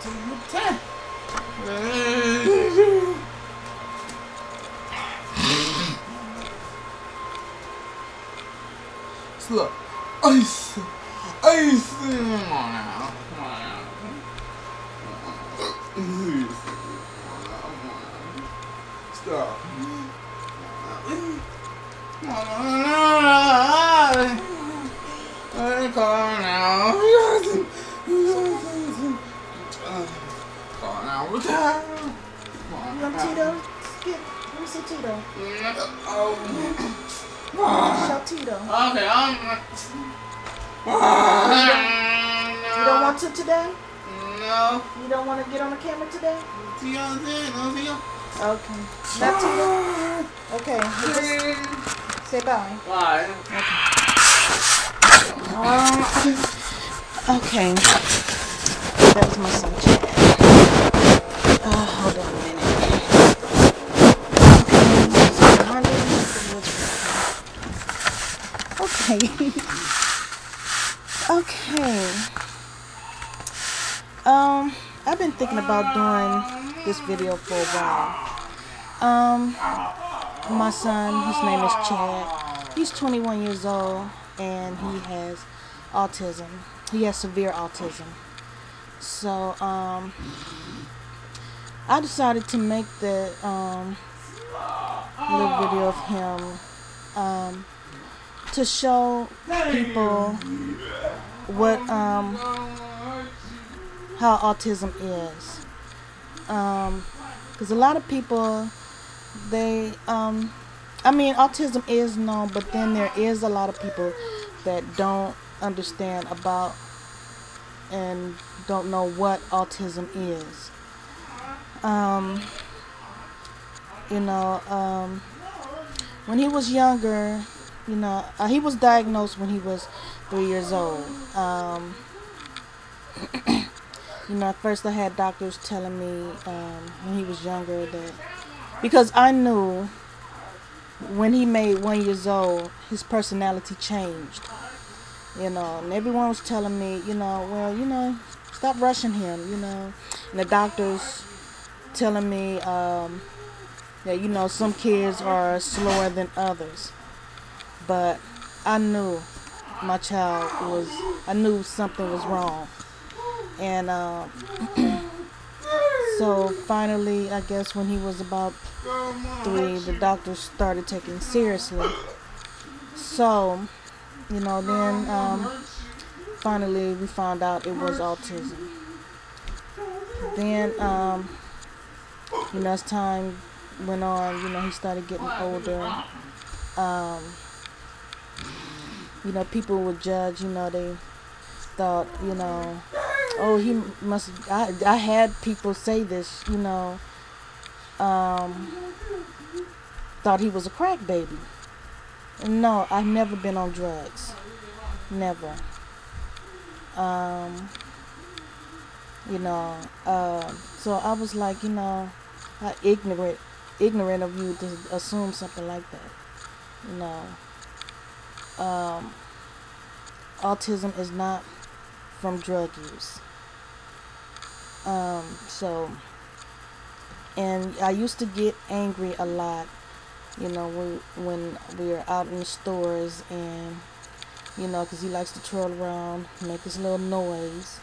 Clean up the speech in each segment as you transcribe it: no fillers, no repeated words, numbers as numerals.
10. Look, ice, ice. Come on now, come on now. Stop. Come on now. Come on now. Come on now. You want Tito? Skip. Let me see Tito. Show Tito. Okay, You don't want to today? No. You don't want to get on the camera today? Tito, no. Okay. Not Tito? Okay. Just say bye. Bye. Okay. That was my son, Chad. Hold on a minute. Okay. Okay. I've been thinking about doing this video for a while. My son, his name is Chad. He's 21 years old and he has autism. He has severe autism. So, I decided to make the little video of him to show people what how autism is, because a lot of people, they I mean, autism is known, but then there is a lot of people that don't understand about and don't know what autism is. When he was younger, he was diagnosed when he was 3 years old. At first I had doctors telling me when he was younger that, because I knew when he made 1 year old, his personality changed. And everyone was telling me, stop rushing him, and the doctors telling me that, some kids are slower than others. But I knew my child I knew something was wrong. And so finally, I guess when he was about 3, the doctors started taking it seriously. So, then finally we found out it was autism. Then, as time went on, he started getting older. People would judge, they thought, oh, he must, I had people say this, thought he was a crack baby. No, I've never been on drugs. Never. So I was like, how ignorant of you to assume something like that. Autism is not from drug use. And I used to get angry a lot, when we were out in the stores, and, because he likes to twirl around, make this little noise,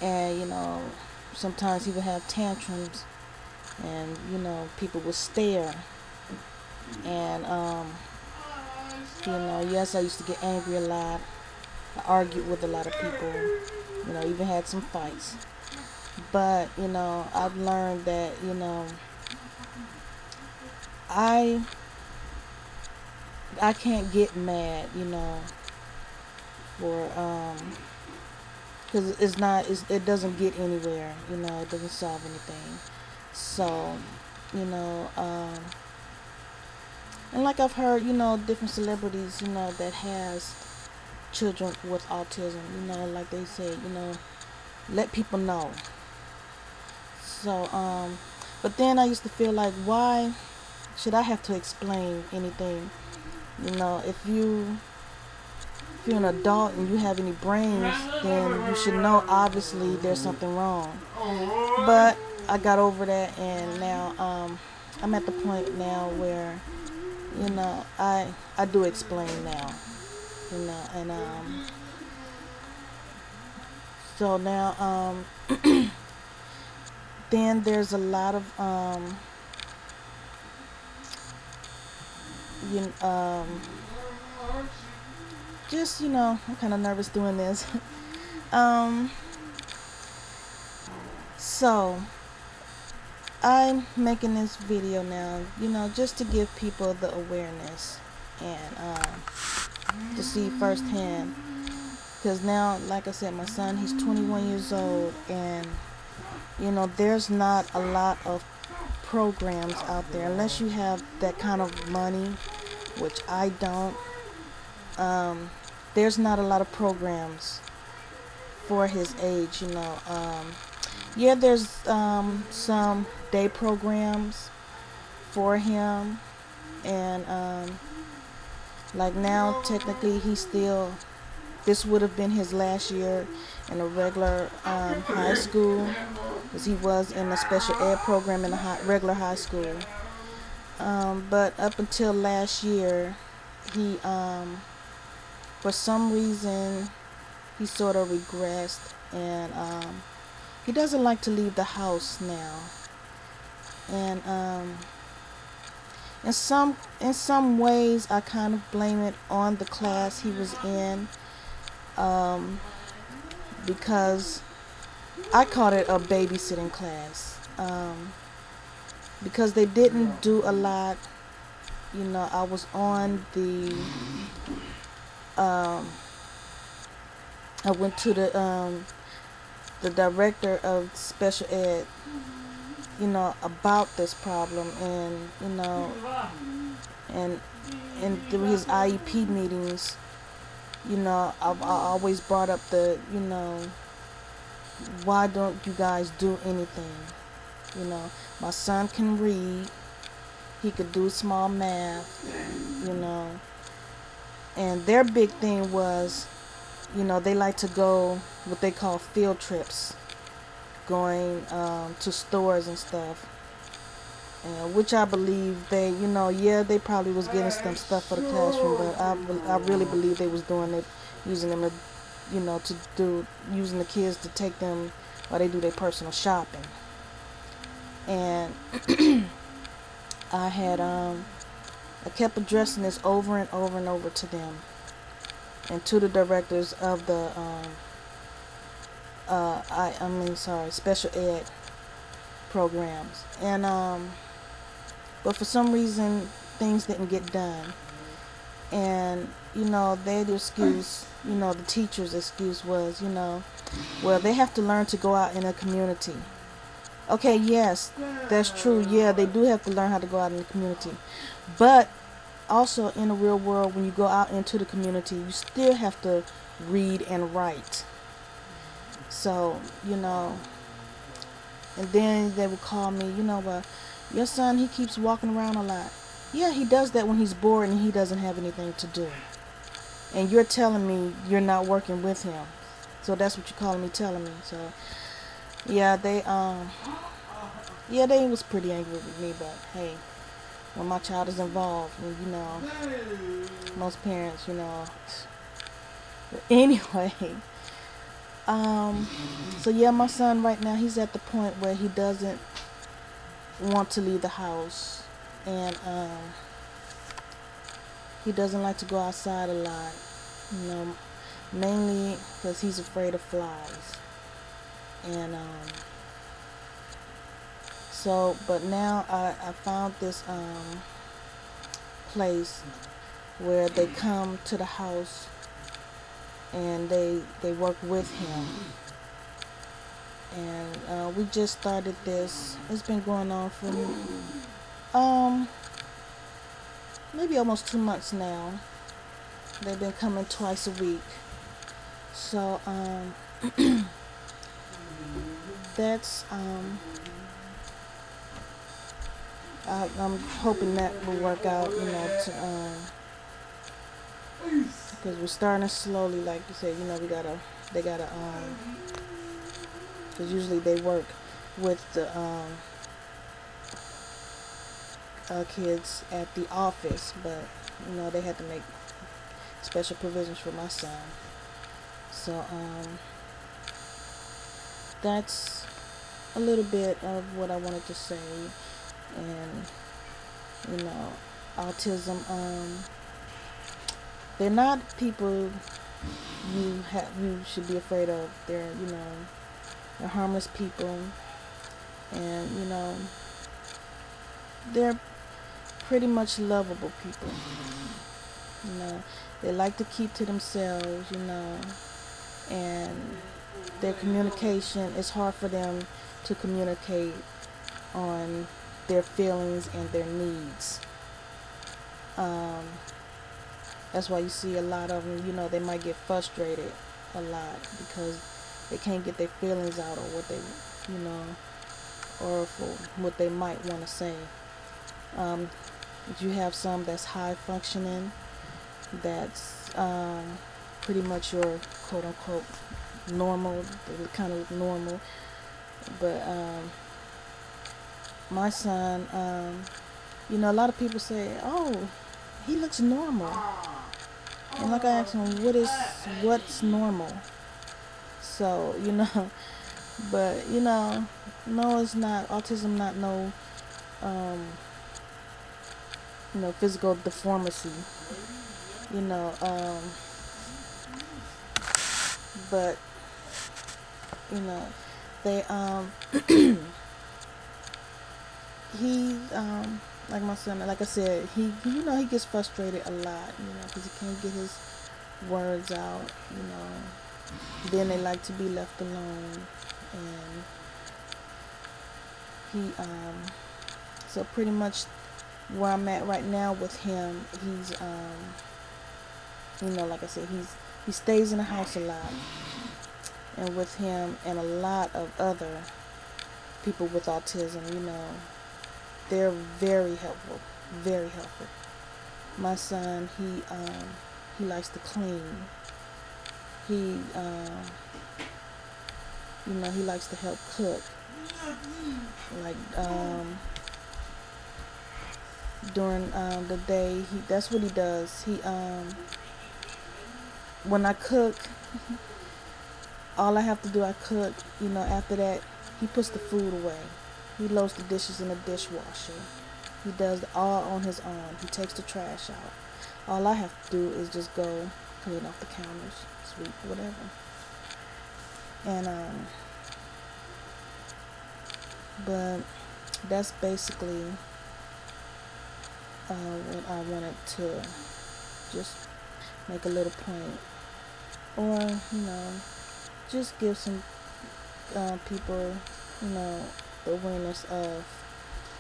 and, sometimes he would have tantrums, and, people would stare, and, yes, I used to get angry a lot. I argued with a lot of people, even had some fights. But, I've learned that, I can't get mad, for, because it doesn't get anywhere, it doesn't solve anything. So, and like I've heard, different celebrities, that has children with autism, like they say, let people know. So, but then I used to feel like, why should I have to explain anything? If you if you're an adult and you have any brains, then you should know obviously there's something wrong. But I got over that, and now I'm at the point now where I do explain now, and so now then there's a lot of you know, just I'm kind of nervous doing this. um so I'm making this video now, just to give people the awareness, and to see firsthand, because now, like I said, my son, he's 21 years old, and there's not a lot of programs out there unless you have that kind of money, which I don't. There's not a lot of programs for his age. Yeah, there's some day programs for him, and like now technically this would have been his last year in a regular high school, because he was in a special ed program in a regular high school. But up until last year, he for some reason he sort of regressed, and he doesn't like to leave the house now. And in some ways I kind of blame it on the class he was in, because I called it a babysitting class, because they didn't do a lot. I was on I went to the director of special ed, about this problem, and and through his IEP meetings, I always brought up why don't you guys do anything? My son can read, he could do small math, and their big thing was, they like to go what they call field trips, going to stores and stuff, which I believe they, they probably was getting some stuff for the classroom, but I really believe they was doing it, using them to, using the kids to take them while they do their personal shopping. And I kept addressing this over and over and over to them, and to the directors of the special ed programs, and but for some reason things didn't get done, and their excuse, the teacher's excuse was, well, they have to learn to go out in a community. Okay, yes, that's true. Yeah, they do have to learn how to go out in the community, but also in the real world, when you go out into the community, you still have to read and write. So, and then they would call me, well, your son, he keeps walking around a lot. Yeah, he does that when he's bored and he doesn't have anything to do. And you're telling me you're not working with him. So that's what you're calling me, telling me. So, yeah, they was pretty angry with me, but hey, when my child is involved, and most parents, But anyway, so yeah, my son right now, he's at the point where he doesn't want to leave the house, and he doesn't like to go outside a lot, mainly because he's afraid of flies. And so, but now I found this place where they come to the house and they work with him, and we just started this. It's been going on for maybe almost 2 months now. They've been coming twice a week. So that's I'm hoping that will work out, because we're starting slowly. Like you said, they gotta, because usually they work with the kids at the office, but they had to make special provisions for my son. So that's a little bit of what I wanted to say. And autism, they're not people you should be afraid of. They're harmless people, and they're pretty much lovable people. They like to keep to themselves, and their communication, it's hard for them to communicate on their feelings and their needs. That's why you see a lot of them, they might get frustrated a lot because they can't get their feelings out, or what they, or for what they might want to say. You have some that's high functioning, that's pretty much your quote unquote normal, kind of normal. But my son, a lot of people say, oh, he looks normal. And like I asked him, what's normal? So, but no, it's not. Autism not no physical deformity. But they he like my son, like I said, he gets frustrated a lot, because he can't get his words out. Then they like to be left alone, and he so pretty much where I'm at right now with him, he's like I said, he stays in the house a lot. And with him and a lot of other people with autism, they're very helpful, very helpful. My son, he likes to clean. He he likes to help cook. Like during the day, that's what he does. He when I cook, all I have to do, I cook. After that, he puts the food away. He loads the dishes in the dishwasher. He does it all on his own. He takes the trash out. All I have to do is just go clean off the counters, sweep, whatever. And but that's basically what I wanted to just make a little point, or just give some people, the awareness of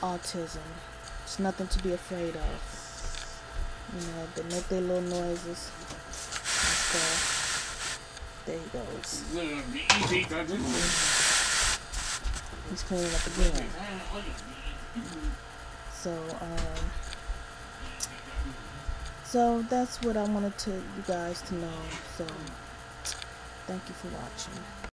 autism. It's nothing to be afraid of. They make their little noises and stuff. There he goes. He's cleaning up again. So that's what I wanted you guys to know. So thank you for watching.